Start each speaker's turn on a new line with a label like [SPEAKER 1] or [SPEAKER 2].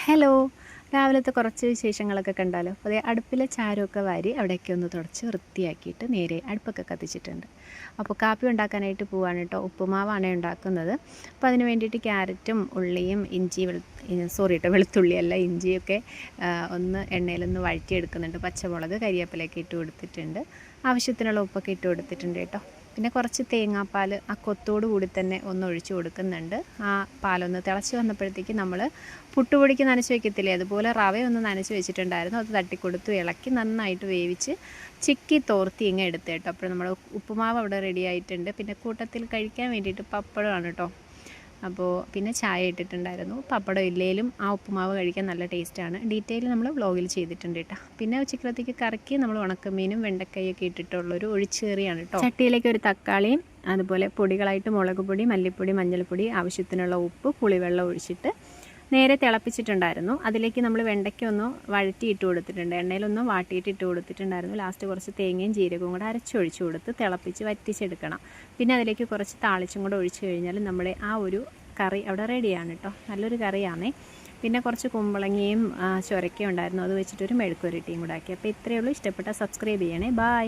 [SPEAKER 1] Hello, രാവിലത്തെ കുറച്ച് വിശേഷങ്ങളൊക്കെ കണ്ടാലോ. അതേ, അടുപ്പിലെ ചാരമൊക്കെ വാരി അവിടെയൊക്കെ ഒന്ന് തുടച്ച് വൃത്തിയാക്കിയിട്ട് നേരെ അടുപ്പൊക്കെ കത്തിച്ചിട്ടുണ്ട്. അപ്പോൾ കാപ്പി ഉണ്ടാക്കാനായിട്ട് പോവാണ് കേട്ടോ. ഉപ്പുമാവാണ് ഉണ്ടാക്കുന്നത്. അപ്പോൾ അതിന് വേണ്ടിയിട്ട് ക്യാരറ്റും ഉള്ളിയും വെളുത്തുള്ളിയല്ല ഇഞ്ചിയൊക്കെ ഒന്ന് എണ്ണയിലൊന്ന് വഴറ്റിയെടുക്കുന്നുണ്ട്. പച്ചമുളക് കരിവേപ്പിലയൊക്കെ ഇട്ട് കൊടുത്തിട്ടുണ്ട്. ആവശ്യത്തിനുള്ള ഉപ്പൊക്കെ ഇട്ട് കൊടുത്തിട്ടുണ്ട് കേട്ടോ. പിന്നെ കുറച്ച് തേങ്ങാപ്പാൽ ആ കൊത്തോടു കൂടി തന്നെ ഒന്ന് ഒഴിച്ച് കൊടുക്കുന്നുണ്ട്. ആ പാലൊന്ന് തിളച്ച് വന്നപ്പോഴത്തേക്ക് നമ്മൾ പുട്ടുപൊടിക്ക് നനച്ച് വയ്ക്കത്തില്ലേ, അതുപോലെ റവയൊന്ന് നനച്ച് വെച്ചിട്ടുണ്ടായിരുന്നു. അത് തട്ടിക്കൊടുത്തു ഇളക്കി നന്നായിട്ട് വേവിച്ച് ചിക്കി തോർത്തി ഇങ്ങ് എടുത്ത് കേട്ടോ. അപ്പോൾ നമ്മൾ ഉപ്പുമാവ് അവിടെ റെഡി ആയിട്ടുണ്ട്. പിന്നെ കൂട്ടത്തിൽ കഴിക്കാൻ വേണ്ടിയിട്ട് പപ്പടമാണ് കേട്ടോ. അപ്പോൾ പിന്നെ ചായ ഇട്ടിട്ടുണ്ടായിരുന്നു. പപ്പടം ഇല്ലേലും ആ ഉപ്പുമാവ് കഴിക്കാൻ നല്ല ടേസ്റ്റാണ്. ഡീറ്റെയിൽ നമ്മൾ വ്ളോഗിൽ ചെയ്തിട്ടുണ്ട് കേട്ടോ. പിന്നെ ഉച്ചക്കലത്തേക്ക് കറക്കി നമ്മൾ ഉണക്കമീനും വെണ്ടക്കൈയൊക്കെ ഇട്ടിട്ടുള്ളൊരു ഒഴിച്ചേറിയാണ് കേട്ടോ. ചട്ടിയിലേക്ക് ഒരു തക്കാളിയും അതുപോലെ പൊടികളായിട്ട് മുളക് പൊടി, മല്ലിപ്പൊടി, മഞ്ഞൾപ്പൊടി, ആവശ്യത്തിനുള്ള ഉപ്പ്, പുളിവെള്ളം ഒഴിച്ചിട്ട് നേരെ തിളപ്പിച്ചിട്ടുണ്ടായിരുന്നു. അതിലേക്ക് നമ്മൾ വെണ്ടയ്ക്ക ഒന്ന് വഴറ്റിയിട്ട് കൊടുത്തിട്ടുണ്ട്. എണ്ണയിലൊന്ന് വാട്ടിയിട്ട് ഇട്ട് കൊടുത്തിട്ടുണ്ടായിരുന്നു. ലാസ്റ്റ് കുറച്ച് തേങ്ങയും ജീരകവും കൂടെ അരച്ചൊഴിച്ച് കൊടുത്ത് തിളപ്പിച്ച് വറ്റിച്ചെടുക്കണം. പിന്നെ അതിലേക്ക് കുറച്ച് താളിച്ചും കൂടെ ഒഴിച്ച് കഴിഞ്ഞാൽ നമ്മുടെ ആ ഒരു കറി അവിടെ റെഡിയാണ് കേട്ടോ. നല്ലൊരു കറിയാണേ. പിന്നെ കുറച്ച് കുമ്പളങ്ങയും ചൊരക്കയും ഉണ്ടായിരുന്നു. അത് വെച്ചിട്ടൊരു മെഴുക്കുവരട്ടിയും കൂടെ ആക്കി. അപ്പോൾ ഇത്രയേ ഉള്ളൂ. ഇഷ്ടപ്പെട്ടാൽ സബ്സ്ക്രൈബ് ചെയ്യണേ. ബായ്.